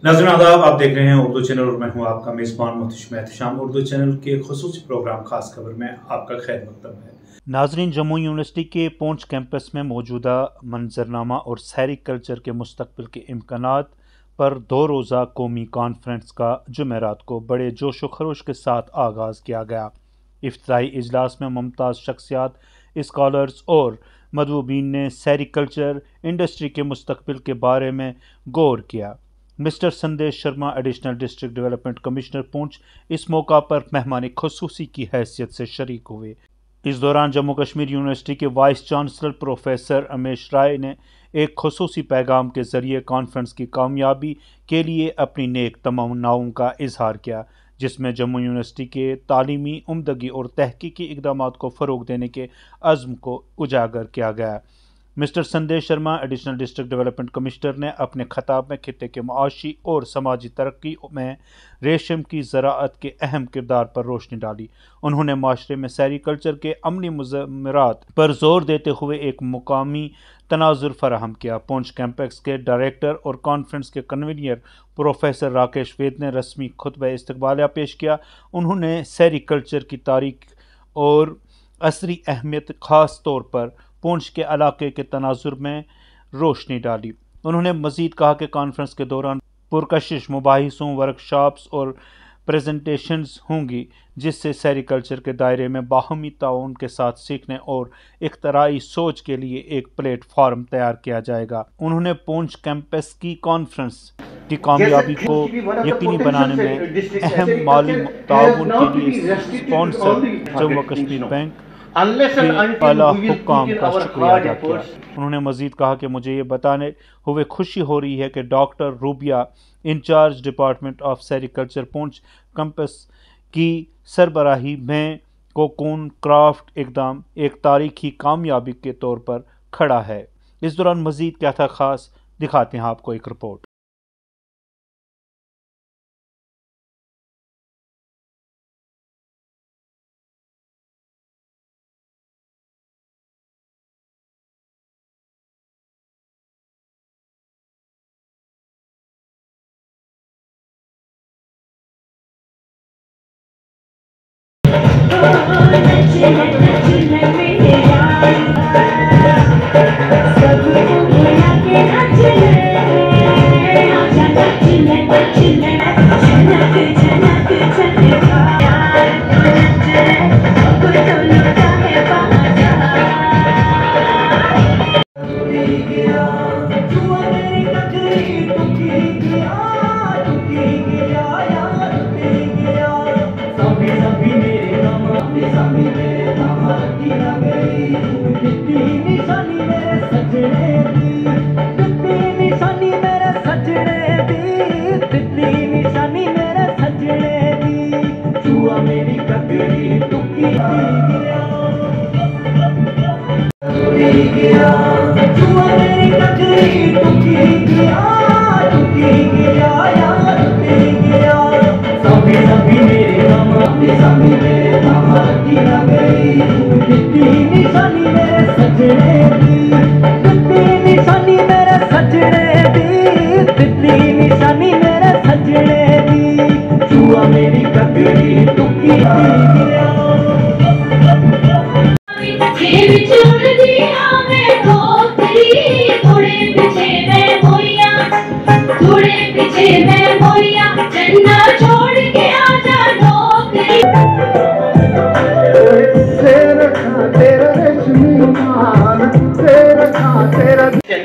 नाज़रीन आदाब, आप देख रहे हैं उर्दू चैनल और मैं हूं आपका मेज़बान मुहतशिम एहतशाम। उर्दू चैनल के खुसूसी प्रोग्राम खास खबर में आपका खैर मकदम है। नाज़रीन, जम्मू यूनिवर्सिटी के पूंछ कैंपस में मौजूदा मंजरनामा और शहरी कल्चर के मुस्तकबिल के इम्कानात पर 2 रोज़ा कौमी कॉन्फ्रेंस का जुमेरात को बड़े जोश व खरोश के साथ आगाज़ किया गया। इफ्तिताई इजलास में मुमताज़ शख्सियात, स्कॉलर्स और मदबूबीन ने शहरी कल्चर इंडस्ट्री के मुस्तकबिल के बारे में गौर किया। मिस्टर संदेश Sharma, additional district development commissioner पूंछ, इस मौका पर मेहमान खुसूसी की हैसियत से शरीक हुए। इस दौरान जम्मू कश्मीर यूनिवर्सिटी के वाइस चांसलर प्रोफेसर अमेश राय ने एक खुसूसी पैगाम के ज़रिए कॉन्फ्रेंस की कामयाबी के लिए अपनी नेक तमन्नाओं का इजहार किया, जिसमें जम्मू यूनिवर्सिटी के तालीमी उम्दगी और तहकीकी इक़दामात को फ़रोग़ देने के अज़्म को उजागर किया गया। मिस्टर संदेश Sharma, additional district development commissioner, ने अपने खिताब में खित्ते के मुआशी और समाजी तरक्की में रेशम की ज़राअत के अहम किरदार पर रोशनी डाली। उन्होंने माशरे में शहरी कल्चर के अमली मुज़म्मरात पर जोर देते हुए एक मुकामी तनाजुर फराहम किया। पूंछ कैंपस के डायरेक्टर और कॉन्फ्रेंस के कन्वीनर प्रोफेसर राकेश वेद ने रस्मी खुतबा इस्तकबालिया पेश किया। उन्होंने शहरी कल्चर की तारीख और असरी अहमियत, ख़ास तौर पर पूंछ के इलाके के तनाजुर में रोशनी डाली। उन्होंने मज़ीद कहा कि कॉन्फ्रेंस के दौरान पुरकशिश मुबाहिसों, वर्कशॉप्स और प्रेजेंटेशंस होंगी, जिससे शहरी कल्चर के दायरे में बाहमी ताउन के साथ सीखने और इख्तराई सोच के लिए एक प्लेटफॉर्म तैयार किया जाएगा। उन्होंने पूंछ कैंपस की कॉन्फ्रेंस की कामयाबी को यकीनी बनाने में अहम माली ताउन के लिए स्पॉन्सर जम्मू कश्मीर बैंक के आला हुक्काम का शुक्रिया अदा किया। उन्होंने मज़ीद कहा कि मुझे ये बताने हुए खुशी हो रही है कि doctor Rubiya, incharge department of sericulture Poonch campus की सरबराही में कोकून क्राफ्ट इक़दाम एक तारीखी कामयाबी के तौर पर खड़ा है। इस दौरान मज़ीद क्या था ख़ास, दिखाते हैं आपको एक report.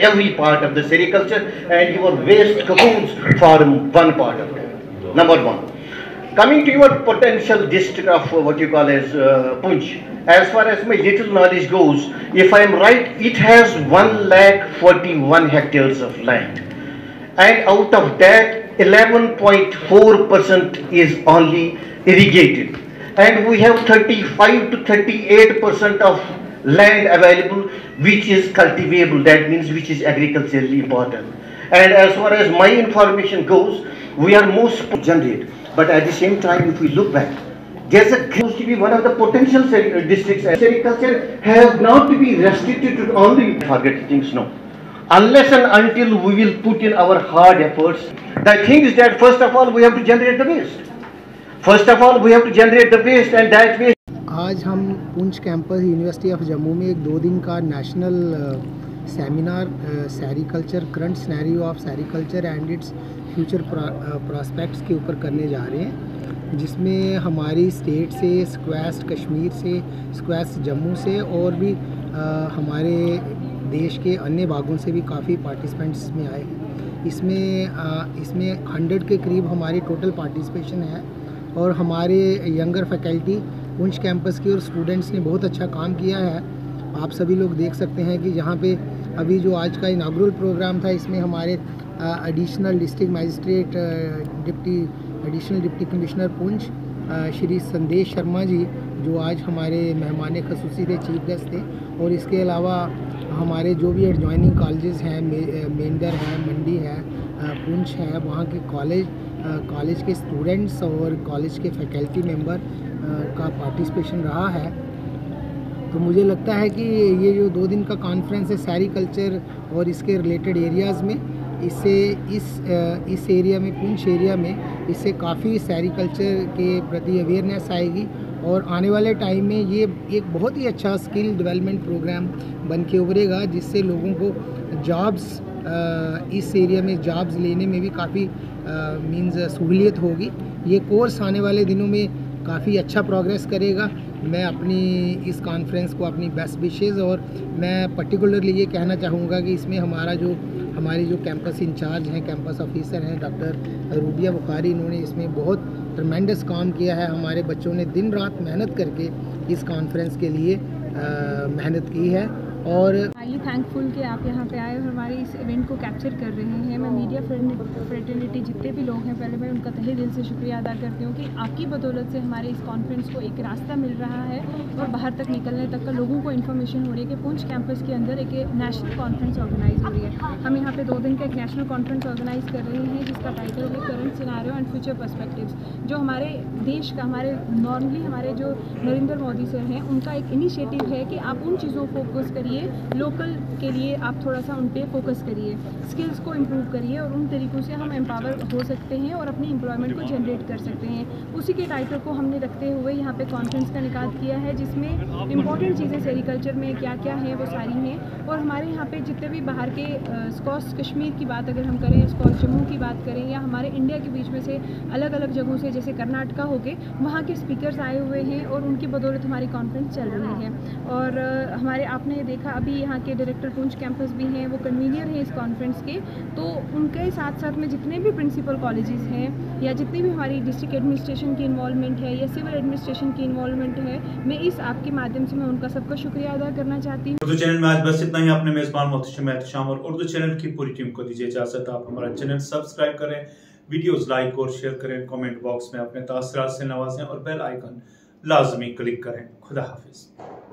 Every part of the sericulture and your waste cocoons form one part of it. Number one. Coming to your potential district of what you call as Poonch, as far as my little knowledge goes, if I am right, it has 1,41 hectares of land, and out of that 11.4% is only irrigated, and we have 35 to 38% of land available which is cultivable, that means which is agriculturally important. And as far as my information goes, we are most generated, but at the same time, if we look back, there's a to be one of the potential districts. Sericulture has not to be restricted to only targeted things. No, unless and until we will put in our hard efforts. The thing is that first of all we have to generate the waste. First of all we have to generate the waste, and that waste. आज हम Poonch campus university of Jammu में एक 2 दिन का national seminar sericulture current scenario of sericulture and its future prospects के ऊपर करने जा रहे हैं, जिसमें हमारी स्टेट से, स्क्वेस्ट कश्मीर से, स्क्वेस्ट जम्मू से और भी हमारे देश के अन्य भागों से भी काफ़ी पार्टिसिपेंट्स इसमें आए हैं। इसमें 100 के करीब हमारी टोटल पार्टिसिपेशन है और हमारे यंगर फैकल्टी पुंछ कैंपस की और स्टूडेंट्स ने बहुत अच्छा काम किया है। आप सभी लोग देख सकते हैं कि यहाँ पे अभी जो आज का इनागुरल प्रोग्राम था, इसमें हमारे additional district magistrate additional deputy commissioner Poonch Shri संदेश शर्मा जी, जो आज हमारे मेहमान खसूसी थे, चीफ गेस्ट थे, और इसके अलावा हमारे जो भी एडजॉइनिंग कॉलेजेस हैं, मेंदर है, मंडी है, पुंछ है, वहाँ के कॉलेज के स्टूडेंट्स और कॉलेज के फैकल्टी मेंबर का पार्टिसिपेशन रहा है। तो मुझे लगता है कि ये जो 2 दिन का कॉन्फ्रेंस है सेरिकल्चर और इसके रिलेटेड एरियाज़ में, इससे इस एरिया में, पुंछ एरिया में, इससे काफ़ी सेरिकल्चर के प्रति अवेयरनेस आएगी और आने वाले टाइम में ये एक बहुत ही अच्छा स्किल डेवलपमेंट प्रोग्राम बन के उभरेगा, जिससे लोगों को जॉब्स इस एरिया में जॉब्स लेने में भी काफ़ी मींस सहूलियत होगी। ये कोर्स आने वाले दिनों में काफ़ी अच्छा प्रोग्रेस करेगा। मैं अपनी इस कॉन्फ्रेंस को अपनी बेस्ट विशेज़, और मैं पर्टिकुलरली ये कहना चाहूँगा कि इसमें हमारी जो कैंपस इंचार्ज हैं, कैंपस ऑफिसर हैं, डॉक्टर रूबिया बुखारी, इन्होंने इसमें बहुत ट्रमेंडस काम किया है। हमारे बच्चों ने दिन रात मेहनत करके इस कॉन्फ्रेंस के लिए मेहनत की है और हाईली थैंकफुल कि आप यहाँ पे आए और हमारे इस इवेंट को कैप्चर कर रहे हैं। मैं मीडिया फ्रेटर्निटी जितने भी लोग हैं, पहले मैं उनका तहे दिल से शुक्रिया अदा करती हूँ कि आपकी बदौलत से हमारे इस कॉन्फ्रेंस को एक रास्ता मिल रहा है और बाहर तक निकलने तक का लोगों को इन्फॉर्मेशन हो रही है कि पुंछ कैंपस के अंदर एक नेशनल कॉन्फ्रेंस ऑर्गेनाइज हो रही है। हम यहाँ पे 2 दिन का एक नेशनल कॉन्फ्रेंस ऑर्गेनाइज कर रहे हैं, जिसका टाइटल है current scenario and future perspectives. जो हमारे देश का, हमारे जो नरेंद्र मोदी सर हैं, उनका एक इनिशिएटिव है कि आप उन चीज़ों को फोकस करिए, लोकल के लिए आप थोड़ा सा उन पे फोकस करिए, स्किल्स को इम्प्रूव करिए और उन तरीक़ों से हम एम्पावर हो सकते हैं और अपनी एम्प्लॉयमेंट को जनरेट कर सकते हैं। उसी के टाइटल को हमने रखते हुए यहाँ पे कॉन्फ्रेंस का निकाल किया है, जिसमें इंपॉर्टेंट चीज़ें सेरिकल्चर में क्या क्या हैं वो सारी हैं। और हमारे यहाँ पे जितने भी बाहर के स्कॉस कश्मीर की बात अगर हम करें, स्कॉस जम्मू की बात करें, या हमारे इंडिया के बीच में से अलग अलग जगहों से जैसे कर्नाटका हो गए, वहाँ के स्पीकर्स आए हुए हैं और उनकी बदौलत हमारी कॉन्फ्रेंस चल रही है। और हमारे आपने देखा अभी यहाँ के डायरेक्टर पुंछ कैंपस भी हैं, वो कन्वीनियर हैं इस कॉन्फ्रेंस के, तो उनके साथ साथ में जितने भी प्रिंसिपल कॉलेजेस हैं या जितनी भी हमारी डिस्ट्रिक्ट एडमिनिस्ट्रेशन की इन्वॉल्वमेंट है या सिविल एडमिनिस्ट्रेशन की इन्वॉल्वमेंट है, मैं इस आपके माध्यम से मैं उनका सबका शुक्रिया अदा करना चाहती हूँ। उर्दू चैनल में आज बस इतना ही। अपने मेजबान मोहतशिम एहतशाम और उर्दू चैनल की पूरी टीम को दीजिए इजाजत। आप हमारा चैनल सब्सक्राइब करें, वीडियोस लाइक और शेयर करें, कमेंट बॉक्स में अपने तासरात से नवाजें और बेल आइकन लाजमी क्लिक करें। खुदा हाफिज।